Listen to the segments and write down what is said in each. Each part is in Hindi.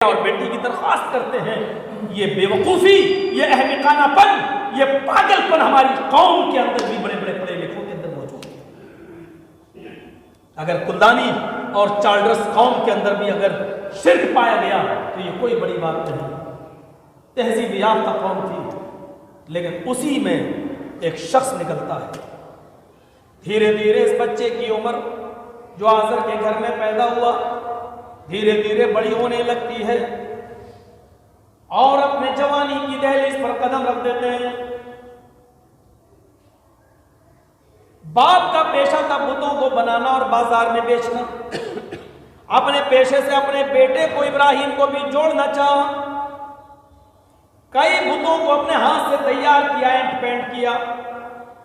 और बेटी की दरख्वास्त करते हैं। ये बेवकूफ़ी, ये अहमकानापन, ये पागलपन हमारी कौम के अंदर भी बड़े बड़े पढ़े लिखों के अंदर मौजूद है। अगर कुल्दानी और चार्ल्स कौम के अंदर भी अगर शिर्क पाया गया तो ये कोई बड़ी बात नहीं। तहजीब याफ्ता कौम थी, लेकिन उसी में एक शख्स निकलता है। धीरे धीरे इस बच्चे की उम्र जो आज़र के घर में पैदा हुआ धीरे धीरे बड़ी होने लगती है और अपने जवानी की दहलीज पर कदम रख देते हैं। बाप का पेशा था बुतों को बनाना और बाजार में बेचना। अपने पेशे से अपने बेटे को इब्राहिम को भी जोड़ना चाहा। कई बुतों को अपने हाथ से तैयार किया, एंड पेंट किया,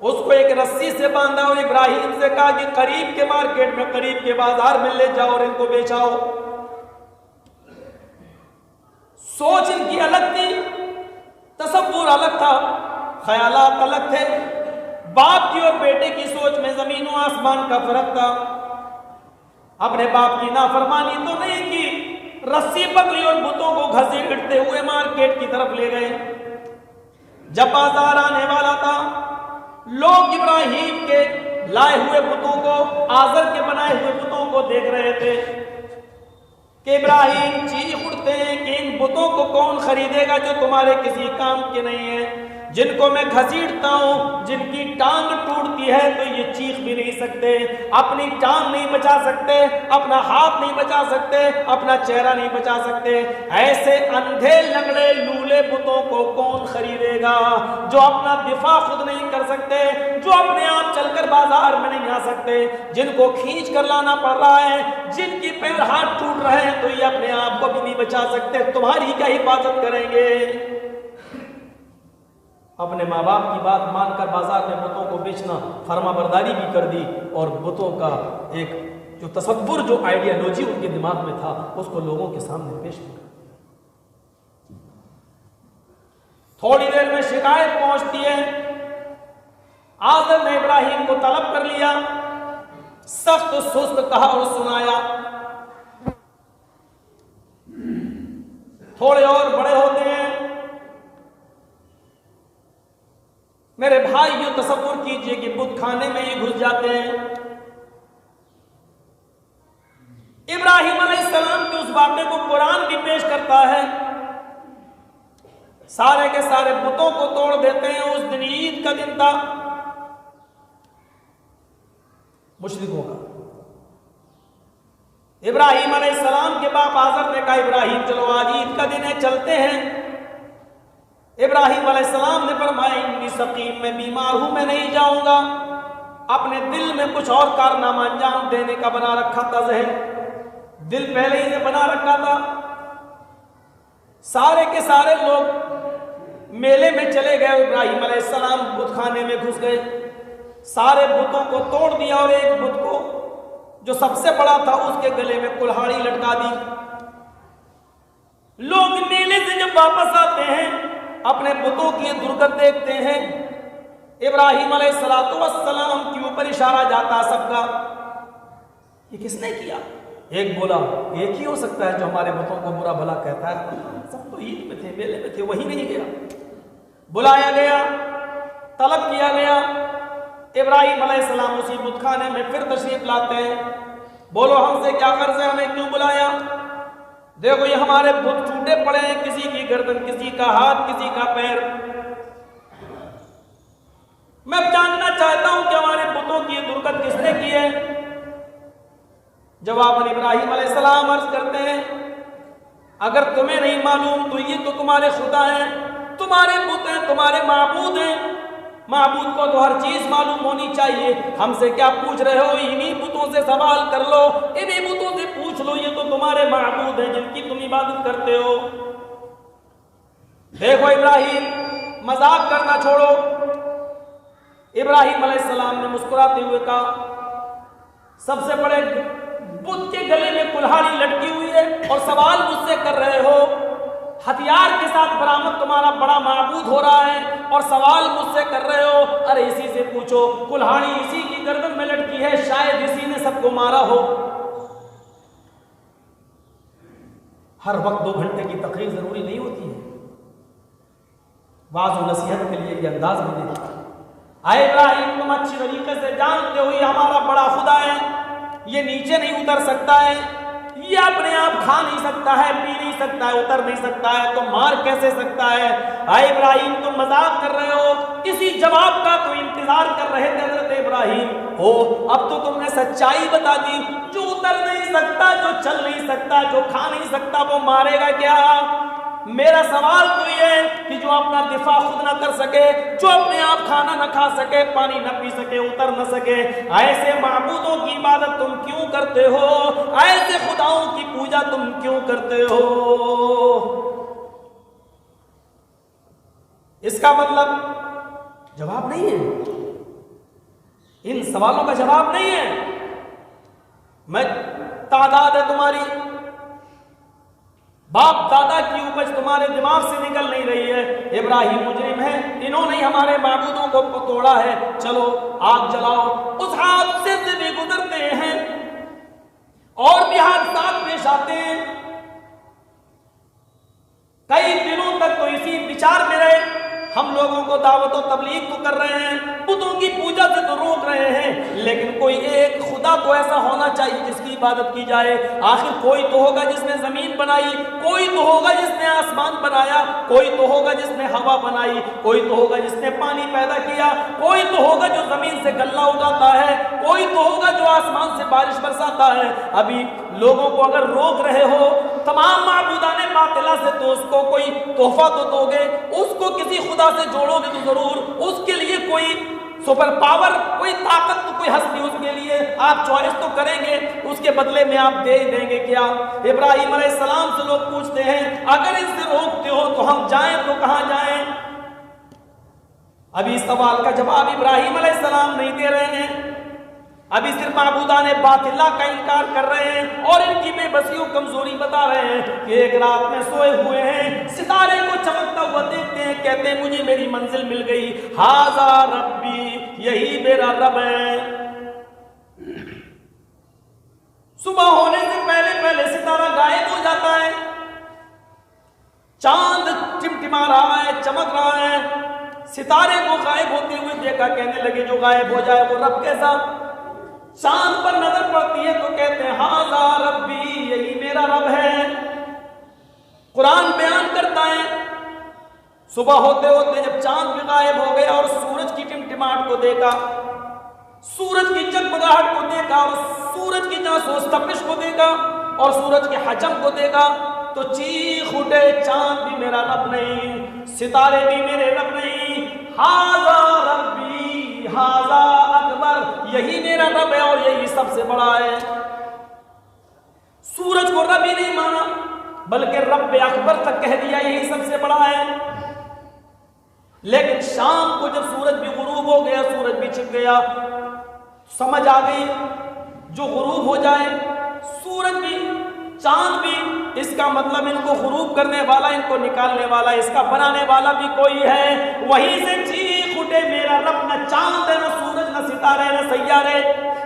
उसको एक रस्सी से बांधा और इब्राहिम से कहा कि करीब के मार्केट में, करीब के बाजार में ले जाओ और इनको बेचाओ। सोच इनकी अलग थी, तसव्वुर अलग था, ख्यालात अलग थे। बाप की और बेटे की सोच में जमीन और आसमान का फर्क था। अपने बाप की नाफरमानी तो नहीं की, रस्सी पकड़ी और बुतों को घसीटते हुए मार्केट की तरफ ले गए। जब बाजार आने वाला था, लोग इब्राहिम के लाए हुए बुतों को, आज़र के बनाए हुए बुतों को देख रहे थे कि इब्राहिम चीख उठते हैं कि इन बुतों को कौन खरीदेगा जो तुम्हारे किसी काम के नहीं है, जिनको मैं घसीटता हूं, जिनकी टांग टूटती है तो ये चीख भी नहीं सकते, अपनी टांग नहीं बचा सकते, अपना हाथ नहीं बचा सकते, अपना चेहरा नहीं बचा सकते। ऐसे अंधे लगड़े लूले बुतों को कौन खरीदेगा जो अपना दिफा खुद नहीं कर सकते, जो अपने आप चलकर बाजार में नहीं आ सकते, जिनको खींच कर लाना पड़ रहा है, जिनकी पैर हाथ टूट रहे हैं तो ये अपने आप को भी नहीं बचा सकते, तुम्हारी क्या हिफाजत करेंगे। अपने माँ बाप की बात मानकर बाजार में बुतों को बेचना, फर्माबरदारी भी कर दी और बुतों का एक जो तसव्वुर, जो आइडियोलॉजी उनके दिमाग में था, उसको लोगों के सामने पेश किया। थोड़ी देर में शिकायत पहुंचती है। आज़र ने इब्राहिम को तलब कर लिया, सख्त सुस्त कहा और सुनाया। थोड़े और बड़े होते हैं मेरे भाई, ये तसव्वुर कीजिए कि बुत खाने में ही घुस जाते हैं। इब्राहिम अलैहिस्सलाम के उस वाक़े को कुरान भी पेश करता है। सारे के सारे बुतों को तोड़ देते हैं। उस दिन ईद का दिन था मुशरिकों का। इब्राहिम अलैहिस्सलाम के बाप आज़र ने कहा, इब्राहिम चलो आज ईद का दिन है, चलते हैं। इब्राहिम अलैहिस्सलाम ने फरमाया, इन्नी सकीम, मैं बीमार हूं, मैं नहीं जाऊंगा। अपने दिल में कुछ और कारनामा अंजाम देने का बना रखा था, जहन दिल पहले ही से बना रखा था। सारे के सारे लोग मेले में चले गए। इब्राहिम अलैहिस्सलाम बुत खाने में घुस गए, सारे बुतों को तोड़ दिया और एक बुत को जो सबसे बड़ा था उसके गले में कुल्हाड़ी लटका दी। लोग मेले से जब वापस आते हैं, अपने बुतों की दुर्गत देखते हैं। इब्राहिम अलैहिस्सलाम के ऊपर इशारा जाता सबका, ये किसने किया? एक बोला, एक ही हो सकता है जो हमारे बुतों को बुरा भला कहता है, सब तो ईद में थे, मेले में थे, वही नहीं गया। बुलाया गया, तलब किया गया। इब्राहिम अलैहिस्सलाम उसी बुतखाने में फिर तशरीफ लाते हैं। बोलो हमसे क्या कर्ज है, हमें क्यों बुलाया? देखो ये हमारे बुत टूटे पड़े हैं, किसी की गर्दन, किसी का हाथ, किसी का पैर। मैं जानना चाहता हूं कि हमारे बुतों की दुर्गत किसने की है। जवाब इब्राहिम अलैहिस्सलाम अर्ज करते हैं, अगर तुम्हें नहीं मालूम तो ये तो तुम्हारे खुदा हैं, तुम्हारे बुत हैं, तुम्हारे माबूद हैं। माबूद को तो हर चीज मालूम होनी चाहिए। हमसे क्या पूछ रहे हो? इन्हीं बुतों से सवाल कर लो, इन्हीं बुतों से पूछ लो, ये तो तुम्हारे माबूद हैं जिनकी तुम इबादत करते हो। देखो इब्राहिम, मजाक करना छोड़ो। इब्राहिम अलैहिस्सलाम ने मुस्कुराते हुए कहा, सबसे बड़े बुत के गले में कुल्हाड़ी लटकी हुई है और सवाल मुझसे कर रहे हो। हथियार के साथ बरामद तुम्हारा बड़ा माबूद हो रहा है और सवाल मुझसे कर रहे हो। अरे इसी से पूछो, कुल्हाड़ी इसी की गर्दन में लटकी है, शायद इसी ने सबको मारा हो। हर वक्त 2 घंटे की तकरीर जरूरी नहीं होती है। वाज़ और नसीहत के लिए ये अंदाज भी देखिए। आए इब्राहिम, तुम अच्छी तरीके से जानते हो ये हमारा बड़ा खुदा है, ये नीचे नहीं उतर सकता है, ये अपने आप खा नहीं सकता है, पी नहीं सकता है, उतर नहीं सकता है, तो मार कैसे सकता है? आए इब्राहिम, तुम मजाक कर रहे हो, किसी जवाब का तो इंतजार कर रहे थे हज़रत इब्राहिम। हो, अब तो तुमने सच्चाई बता दी। जो उतर नहीं सकता, जो चल नहीं सकता, जो खा नहीं सकता, वो मारेगा क्या? मेरा सवाल तो ये है कि जो अपना दिफा खुद ना कर सके, जो अपने आप खाना ना खा सके, पानी ना पी सके, उतर ना सके, ऐसे माबूदों की इबादत तुम क्यों करते हो? ऐसे खुदाओं की पूजा तुम क्यों करते हो? इसका मतलब जवाब नहीं है, इन सवालों का जवाब नहीं है। मैं तादाद है तुम्हारी, बाप दादा की उपज तुम्हारे दिमाग से निकल नहीं रही है। इब्राहिम मुजरिम है, इन्होंने हमारे माबूदों को तोड़ा है, चलो आग जलाओ। उस हादसे से भी गुजरते हैं और भी हादसात पेश आते हैं। कई दिनों तक तो इसी विचार में रहे, हम लोगों को दावत और तबलीग तो कर रहे हैं, बुतों की पूजा से तो रोक रहे हैं, लेकिन कोई एक खुदा तो ऐसा होना चाहिए जिसकी इबादत की जाए। आखिर कोई तो होगा जिसने जमीन बनाई, कोई तो होगा जिसने आसमान बनाया, कोई तो होगा जिसने हवा बनाई, कोई तो होगा जिसने पानी पैदा किया, कोई तो होगा जो जमीन से गल्ला उगाता है, कोई तो होगा जो आसमान से बारिश बरसाता है। अभी लोगों को अगर रोक रहे हो तमाम माबूदाने बातिला से, तो उसको कोई तोहफा तो दोगे, उसको किसी खुदा से जोड़ोगे तो जरूर, उसके लिए कोई सुपर पावर, कोई ताकत, तो कोई हस्ती उसके लिए आप चॉइस तो करेंगे, उसके बदले में आप दे देंगे क्या? इब्राहिम अलैहिस्सलाम से लोग पूछते हैं, अगर इससे रोकते हो तो हम जाएं तो कहां जाएं? अभी इस सवाल का जवाब इब्राहिम अलैहिस्सलाम नहीं दे रहे हैं। अभी सिर्फ माबूदाने बातिल्ला का इनकार कर रहे हैं और इनकी बेबसी और कमजोरी बता रहे हैं कि एक रात में सोए हुए हैं, सितारे को चमकता हुआ देखते हैं, कहते हैं मुझे मेरी मंजिल मिल गई, हाजा रब्बी, यही मेरा रब है। सुबह होने से पहले पहले सितारा गायब हो जाता है, चांद टिमटिमा रहा है, चमक रहा है, सितारे को गायब होते हुए देखा, कहने लगे जो गायब हो जाए वो रब कैसा? चांद पर नजर पड़ती है तो कहते हैं हाजा रब्बी, यही मेरा रब है। कुरान बयान करता है सुबह होते होते जब चांद भी गायब हो गया और सूरज की टिमटिमाहट को देखा, सूरज की जगमगाहट को देखा और सूरज की जासूस तपिश को देखा और सूरज के हजम को देखा, तो चीख उठे, चांद भी मेरा रब नहीं, सितारे भी मेरे रब नहीं, हाजा रब्बी हाजा अकबर, यही मेरा रब है और यही सबसे बड़ा है। सूरज को रब ही नहीं माना बल्कि रब अकबर तक कह दिया, यही सबसे बड़ा है। लेकिन शाम को जब सूरज भी गुरूब हो गया, सूरज भी छिप गया, समझ आ गई जो गुरूब हो जाए सूरज भी चांद भी, इसका मतलब इनको गुरूब करने वाला, इनको निकालने वाला, इसका बनाने वाला भी कोई है। वहीं से चीख उठे मेरा रब, न चांद है, न सूरज, न सितारे, न सैयारे,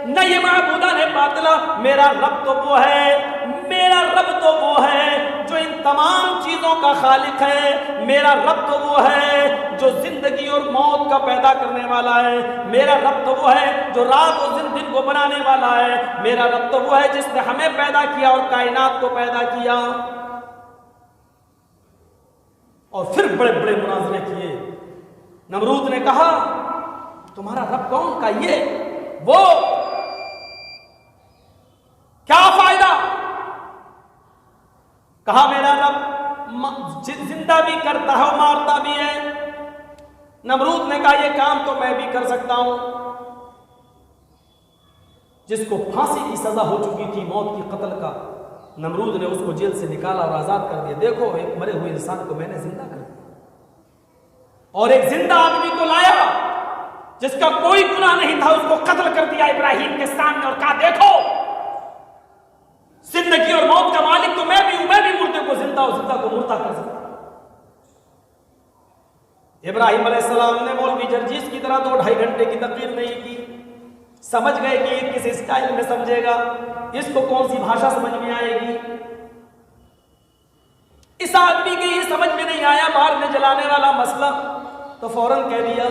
न ये माबूदा ने बातला, मेरा रब तो वो है, मेरा रब तो वो है जो इन तमाम चीजों का खालिक है, मेरा रब तो वो है जो जिंदगी और मौत का पैदा करने वाला है, मेरा रब तो वो है जो रात और दिन को बनाने वाला है, मेरा रब तो वो है जिसने हमें पैदा किया और कायनात को पैदा किया। और फिर बड़े बड़े मुनाजरे किए। नमरूद ने कहा तुम्हारा रब कौन का ये वो, क्या फायदा? कहा मेरा रब जिंदा भी करता है और मारता भी है। नमरूद ने कहा यह काम तो मैं भी कर सकता हूं। जिसको फांसी की सजा हो चुकी थी मौत की कत्ल का, नमरूद ने उसको जेल से निकाला और आजाद कर दिया। देखो एक मरे हुए इंसान को मैंने जिंदा कर दिया और एक जिंदा आदमी को लाया जिसका कोई गुनाह नहीं था, उसको कत्ल कर दिया इब्राहिम के सामने और कहा देखो जिंदगी और मौत का मालिक तो मैं भी हूं, मैं भी मुर्दे को जिंदा और जिंदा को मुर्दा कर सकता। इब्राहिम अलैहिस्सलाम ने मौलवी जर्जीस की तरह 2-2.5 घंटे की तकरीर नहीं की। समझ गए कि ये किस स्टाइल में समझेगा, इसको कौन सी भाषा समझ में आएगी। इस आदमी के ये समझ में नहीं आया मारने जलाने वाला मसला, तो फौरन कह दिया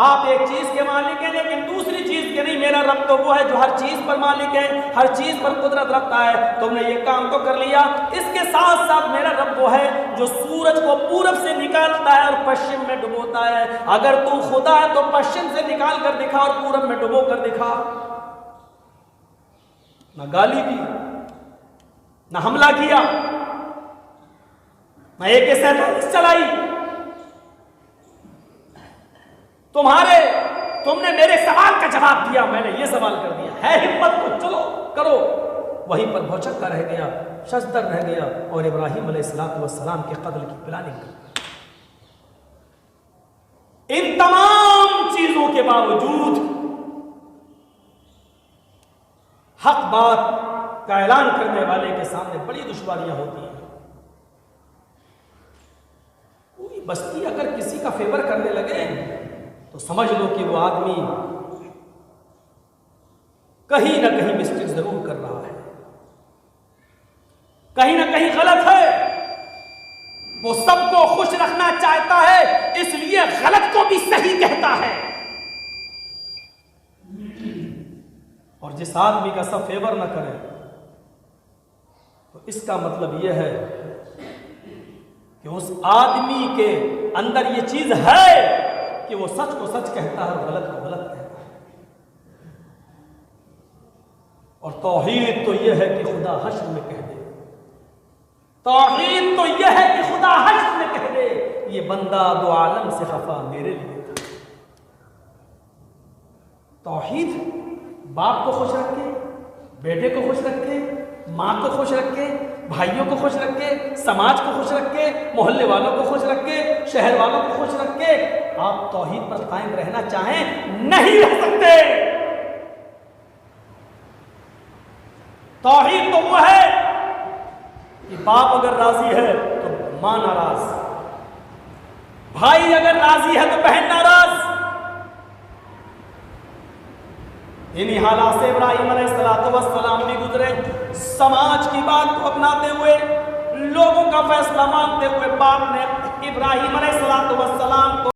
आप एक चीज के मालिक हैं लेकिन दूसरी चीज के नहीं, मेरा रब तो वो है जो हर चीज पर मालिक है, हर चीज पर कुदरत रखता है। तुमने ये काम तो कर लिया, इसके साथ साथ मेरा रब वो है जो सूरज को पूरब से निकालता है और पश्चिम में डुबोता है। अगर तू खुदा है तो पश्चिम से निकाल कर दिखा और पूरब में डुबो कर दिखा। ना गाली दी, ना हमला किया, ना AK-47 चलाई। तुमने मेरे सवाल का जवाब दिया, मैंने ये सवाल कर दिया, है हिम्मत तो चलो करो। वहीं पर भौचक्का रह गया, शजदर रह गया और इब्राहिम अलैहिस्सलाम के कत्ल की प्लानिंग कर। इन तमाम चीजों के बावजूद हक बात का ऐलान करने वाले के सामने बड़ी दुश्वारियां होती हैं। पूरी बस्ती अगर किसी का फेवर करने लगे तो समझ लो कि वो आदमी कहीं ना कहीं मिस्टेक जरूर कर रहा है, कहीं ना कहीं गलत है। वो सबको खुश रखना चाहता है, इसलिए गलत को भी सही कहता है। और जिस आदमी का सब फेवर ना करे तो इसका मतलब यह है कि उस आदमी के अंदर यह चीज है कि वो सच को सच कहता है और गलत को गलत कहता है। और तौहीद तो यह है कि खुदा हश्र में कह दे, तौहीद तो यह है कि खुदा हश्र में कह दे ये बंदा दो आलम से खफा मेरे लिए था। तौहीद बाप को खुश रखे, बेटे को खुश रखे, माँ को खुश रखे, भाइयों को खुश रखे, समाज को खुश रखे, मोहल्ले वालों को खुश रखे, शहर वालों को खुश रखे। आप तौहीद पर कायम रहना चाहें नहीं रह सकते। तौहीद तो वो है कि बाप अगर राजी है तो मां नाराज, भाई अगर राजी है तो बहन नाराज। इन्हीं हालात से इब्राहिम अलैहिस्सलाम भी गुजरे। समाज की बात को अपनाते हुए, लोगों का फैसला मानते हुए बाप ने इब्राहिम अलैहिस्सलाम को